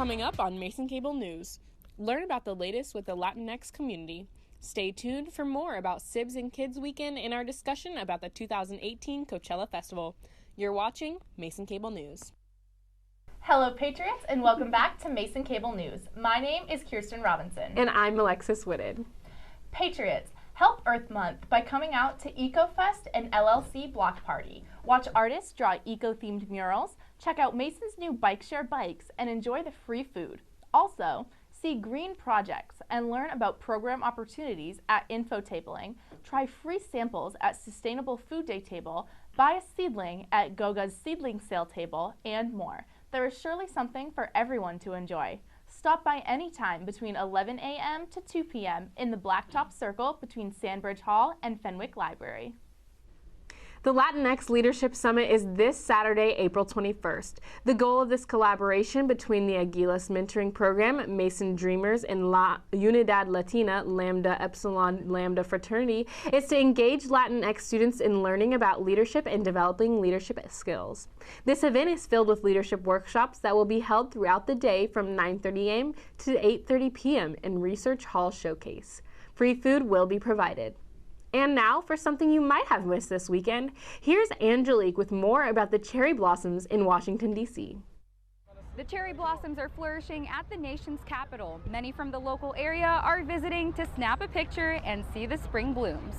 Coming up on Mason Cable News, learn about the latest with the Latinx community. Stay tuned for more about Sibs and Kids Weekend in our discussion about the 2018 Coachella Festival. You're watching Mason Cable News. Hello, Patriots, and welcome back to Mason Cable News. My name is Kirsten Robinson. And I'm Alexis Whitted. Patriots, help Earth Month by coming out to EcoFest and LLC Block Party. Watch artists draw eco-themed murals, check out Mason's new bike share bikes, and enjoy the free food. Also, see green projects and learn about program opportunities at Infotabling. Try free samples at Sustainable Food Day Table, buy a seedling at Goga's Seedling Sale Table, and more. There is surely something for everyone to enjoy. Stop by anytime between 11 a.m. to 2 p.m. in the Blacktop Circle between Sandbridge Hall and Fenwick Library. The Latinx Leadership Summit is this Saturday, April 21st. The goal of this collaboration between the Aguilas Mentoring Program, Mason Dreamers, and La Unidad Latina Lambda Epsilon Lambda Fraternity is to engage Latinx students in learning about leadership and developing leadership skills. This event is filled with leadership workshops that will be held throughout the day from 9:30 a.m. to 8:30 p.m. in Research Hall Showcase. Free food will be provided. And now, for something you might have missed this weekend, here's Angelique with more about the cherry blossoms in Washington, D.C. The cherry blossoms are flourishing at the nation's capital. Many from the local area are visiting to snap a picture and see the spring blooms.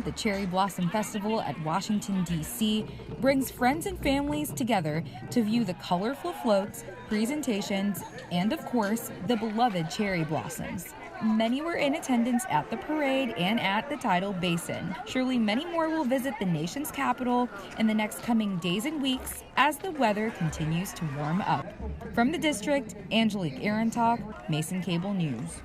The Cherry Blossom Festival at Washington, D.C. brings friends and families together to view the colorful floats, presentations, and of course, the beloved cherry blossoms. Many were in attendance at the parade and at the tidal basin. Surely many more will visit the nation's capital in the next coming days and weeks as the weather continues to warm up. From the district, Angelique Arentalk, Mason Cable News.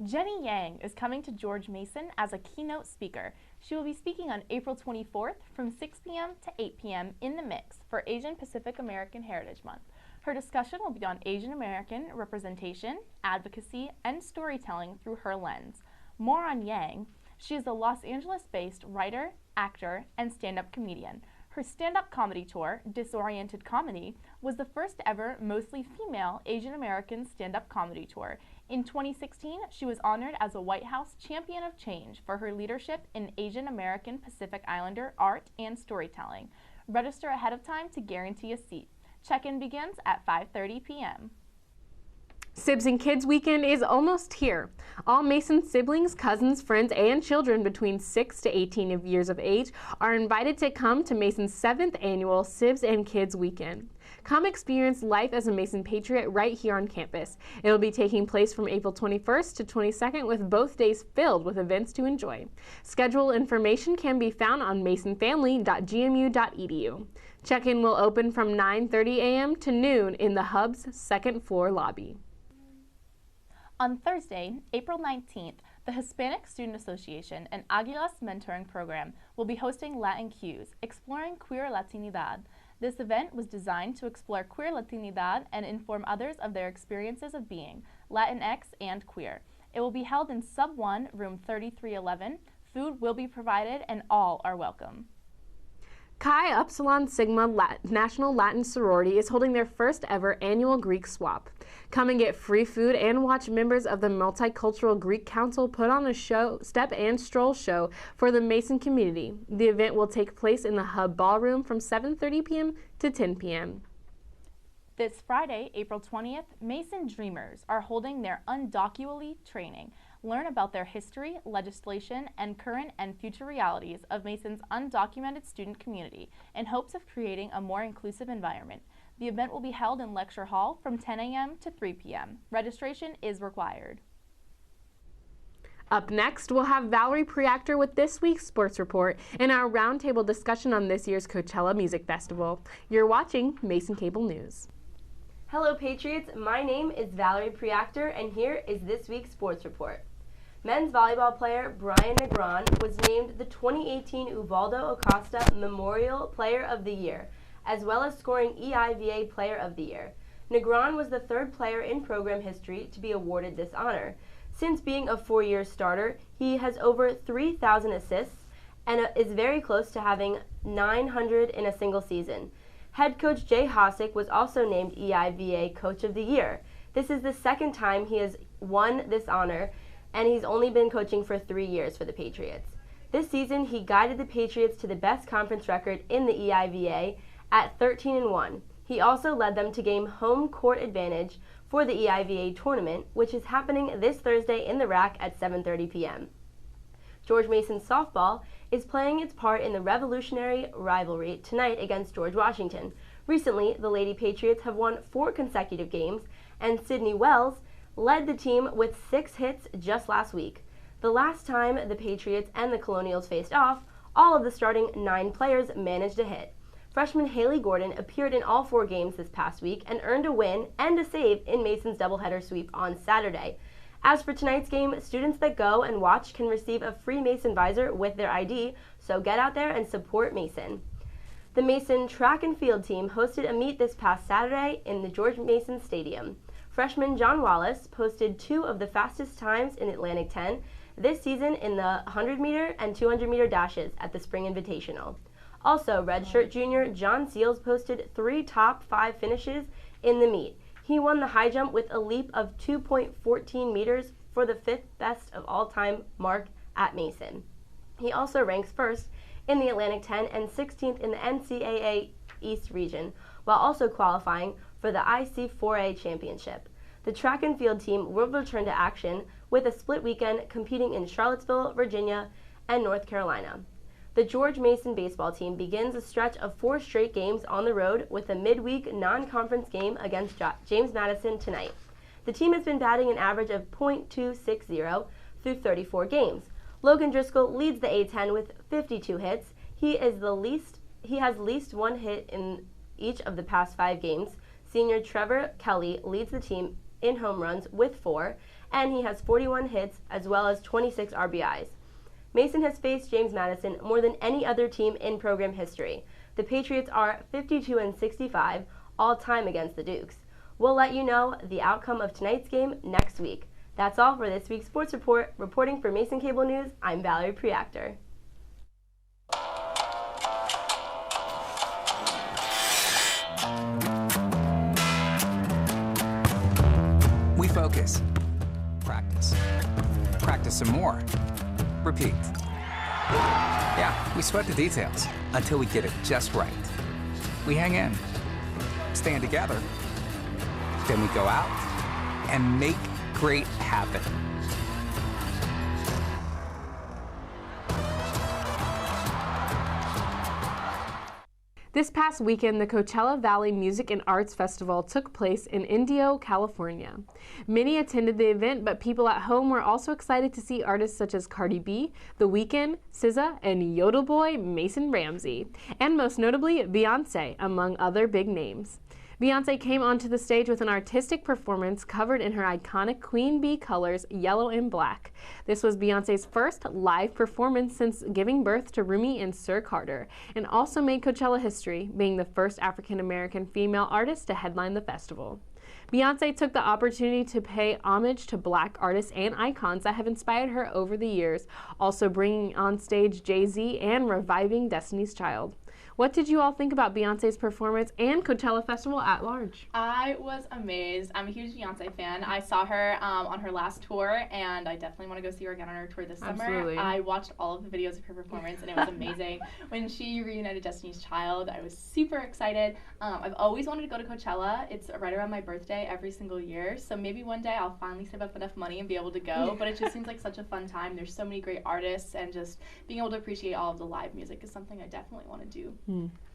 Jenny Yang is coming to George Mason as a keynote speaker. She will be speaking on April 24th from 6 p.m. to 8 p.m. in the Mix for Asian Pacific American Heritage Month. Her discussion will be on Asian American representation, advocacy, and storytelling through her lens. More on Yang. She is a Los Angeles-based writer, actor, and stand-up comedian. Her stand-up comedy tour, Disoriented Comedy, was the first ever mostly female Asian American stand-up comedy tour. In 2016, she was honored as a White House Champion of Change for her leadership in Asian American Pacific Islander art and storytelling. Register ahead of time to guarantee a seat. Check-in begins at 5:30 p.m. Sibs and Kids Weekend is almost here. All Mason siblings, cousins, friends, and children between 6 to 18 years of age are invited to come to Mason's 7th annual Sibs and Kids Weekend. Come experience life as a Mason Patriot right here on campus. It will be taking place from April 21st to 22nd with both days filled with events to enjoy. Schedule information can be found on masonfamily.gmu.edu. Check-in will open from 9:30 a.m. to noon in the Hub's second floor lobby. On Thursday, April 19th, the Hispanic Student Association and Aguilas Mentoring Program will be hosting Latin Qs, Exploring Queer Latinidad. This event was designed to explore queer Latinidad and inform others of their experiences of being Latinx and queer. It will be held in Sub 1, room 3311. Food will be provided and all are welcome. Chi Upsilon Sigma National Latin Sorority is holding their first ever annual Greek swap. Come and get free food and watch members of the Multicultural Greek Council put on a step and stroll show for the Mason community. The event will take place in the Hub Ballroom from 7:30 p.m. to 10 p.m. This Friday, April 20th, Mason Dreamers are holding their Undocually training. Learn about their history, legislation, and current and future realities of Mason's undocumented student community in hopes of creating a more inclusive environment. The event will be held in Lecture Hall from 10 a.m. to 3 p.m. Registration is required. Up next, we'll have Valerie Preactor with this week's sports report and our roundtable discussion on this year's Coachella Music Festival. You're watching Mason Cable News. Hello Patriots, my name is Valerie Preactor and here is this week's sports report. Men's volleyball player Brian Negron was named the 2018 Uvaldo Acosta Memorial Player of the Year, as well as scoring EIVA Player of the Year. Negron was the third player in program history to be awarded this honor. Since being a 4-year starter, he has over 3,000 assists and is very close to having 900 in a single season. Head coach Jay Hossick was also named EIVA Coach of the Year. This is the second time he has won this honor, and he's only been coaching for 3 years for the Patriots. This season, he guided the Patriots to the best conference record in the EIVA at 13-1. He also led them to gain home court advantage for the EIVA tournament, which is happening this Thursday in the RAC at 7:30 p.m. George Mason softball is playing its part in the revolutionary rivalry tonight against George Washington. Recently, the Lady Patriots have won 4 consecutive games, and Sydney Wells led the team with 6 hits just last week. The last time the Patriots and the Colonials faced off, all of the starting 9 players managed a hit. Freshman Haley Gordon appeared in all 4 games this past week and earned a win and a save in Mason's doubleheader sweep on Saturday. As for tonight's game, students that go and watch can receive a free Mason visor with their ID, so get out there and support Mason. The Mason track and field team hosted a meet this past Saturday in the George Mason Stadium. Freshman John Wallace posted 2 of the fastest times in Atlantic 10 this season in the 100-meter and 200-meter dashes at the Spring Invitational. Also, redshirt junior John Seals posted 3 top 5 finishes in the meet. He won the high jump with a leap of 2.14 meters for the 5th best of all time mark at Mason. He also ranks 1st in the Atlantic 10 and 16th in the NCAA East region, while also qualifying for the IC4A championship. The track and field team will return to action with a split weekend competing in Charlottesville, Virginia, and North Carolina. The George Mason baseball team begins a stretch of 4 straight games on the road with a midweek non-conference game against James Madison tonight. The team has been batting an average of .260 through 34 games. Logan Driscoll leads the A-10 with 52 hits. He has least 1 hit in each of the past 5 games. Senior Trevor Kelly leads the team in home runs with 4, and he has 41 hits as well as 26 RBIs. Mason has faced James Madison more than any other team in program history. The Patriots are 52-65 all time against the Dukes. We'll let you know the outcome of tonight's game next week. That's all for this week's Sports Report. Reporting for Mason Cable News, I'm Valerie Preactor. We focus, practice, practice some more. Repeat. Yeah, we sweat the details until we get it just right. We hang in, stand together, then we go out and make great happen. This past weekend, the Coachella Valley Music and Arts Festival took place in Indio, California. Many attended the event, but people at home were also excited to see artists such as Cardi B, The Weeknd, SZA, and Yodel Boy Mason Ramsey, and most notably Beyonce, among other big names. Beyonce came onto the stage with an artistic performance covered in her iconic Queen Bee colors, yellow and black. This was Beyonce's first live performance since giving birth to Rumi and Sir Carter, and also made Coachella history, being the first African-American female artist to headline the festival. Beyonce took the opportunity to pay homage to Black artists and icons that have inspired her over the years, also bringing on stage Jay-Z and reviving Destiny's Child. What did you all think about Beyonce's performance and Coachella Festival at large? I was amazed. I'm a huge Beyonce fan. I saw her on her last tour, and I definitely want to go see her again on her tour this Absolutely. summer. I watched all of the videos of her performance, and it was amazing. When she reunited Destiny's Child, I was super excited. I've always wanted to go to Coachella. It's right around my birthday every single year, so maybe one day I'll finally save up enough money and be able to go, but it just seems like such a fun time. There's so many great artists, and just being able to appreciate all of the live music is something I definitely want to do.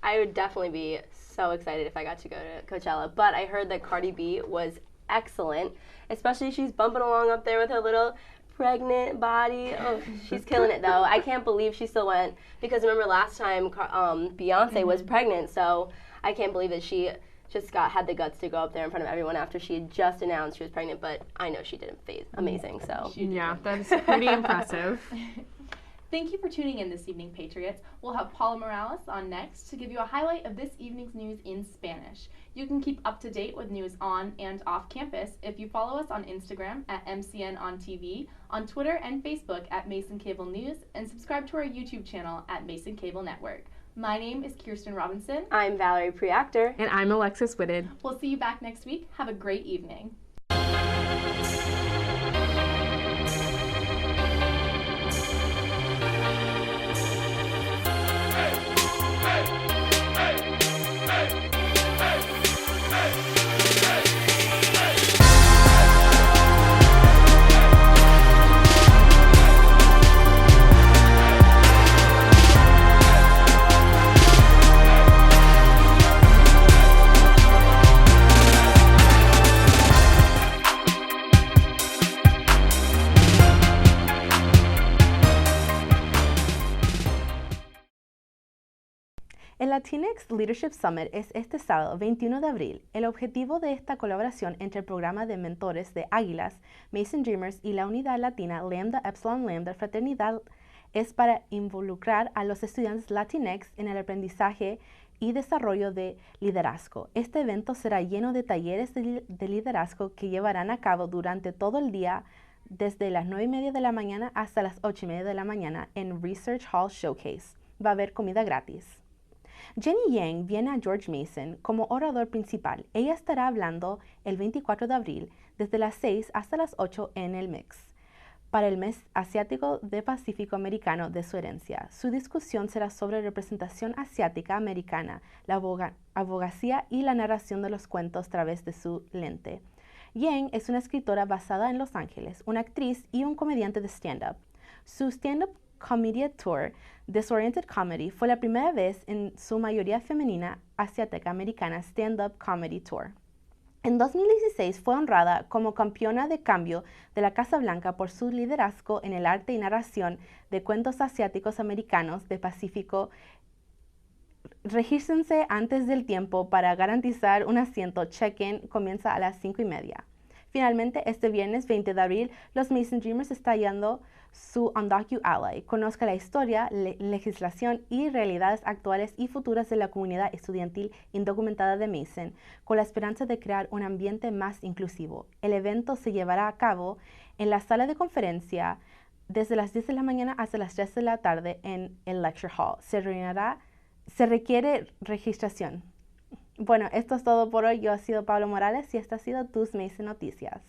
I would definitely be so excited if I got to go to Coachella, but I heard that Cardi B was excellent, especially she's bumping along up there with her little pregnant body. Oh, she's killing it though. I can't believe she still went, because remember last time Beyonce was pregnant, so I can't believe that she just had the guts to go up there in front of everyone after she had just announced she was pregnant, but I know she did amazing, so. Yeah, that's pretty impressive. Thank you for tuning in this evening, Patriots. We'll have Paula Morales on next to give you a highlight of this evening's news in Spanish. You can keep up to date with news on and off campus if you follow us on Instagram at MCNOnTV, on Twitter and Facebook at Mason Cable News, and subscribe to our YouTube channel at Mason Cable Network. My name is Kirsten Robinson. I'm Valerie Preactor. And I'm Alexis Whitted. We'll see you back next week. Have a great evening. El Latinx Leadership Summit es este sábado 21 de abril. El objetivo de esta colaboración entre el programa de mentores de Águilas, Mason Dreamers y la unidad latina Lambda Epsilon Lambda Fraternidad es para involucrar a los estudiantes Latinx en el aprendizaje y desarrollo de liderazgo. Este evento será lleno de talleres de liderazgo que llevarán a cabo durante todo el día desde las 9:30 de la mañana hasta las 8:30 de la mañana en Research Hall Showcase. Va a haber comida gratis. Jenny Yang viene a George Mason como orador principal. Ella estará hablando el 24 de abril desde las 6 hasta las 8 en el Mix para el mes asiático de Pacífico Americano de su herencia. Su discusión será sobre representación asiática americana, la abogacía y la narración de los cuentos a través de su lente. Yang es una escritora basada en Los Ángeles, una actriz y un comediante de stand-up. Su stand-up Comedy Tour, Disoriented Comedy, fue la primera vez en su mayoría femenina asiática americana Stand-Up Comedy Tour. En 2016 fue honrada como campeona de cambio de la Casa Blanca por su liderazgo en el arte y narración de cuentos asiáticos americanos de Pacífico. Regístrense antes del tiempo para garantizar un asiento. Check-in comienza a las 5:30. Finalmente, este viernes 20 de abril, los Mason Dreamers está hallando su Undocu Ally. Conozca la historia, legislación y realidades actuales y futuras de la comunidad estudiantil indocumentada de Mason, con la esperanza de crear un ambiente más inclusivo. El evento se llevará a cabo en la sala de conferencia desde las 10 de la mañana hasta las 3 de la tarde en el Lecture Hall. Se requiere registración. Bueno, esto es todo por hoy. Yo he sido Pablo Morales y esta ha sido tus Mason Noticias.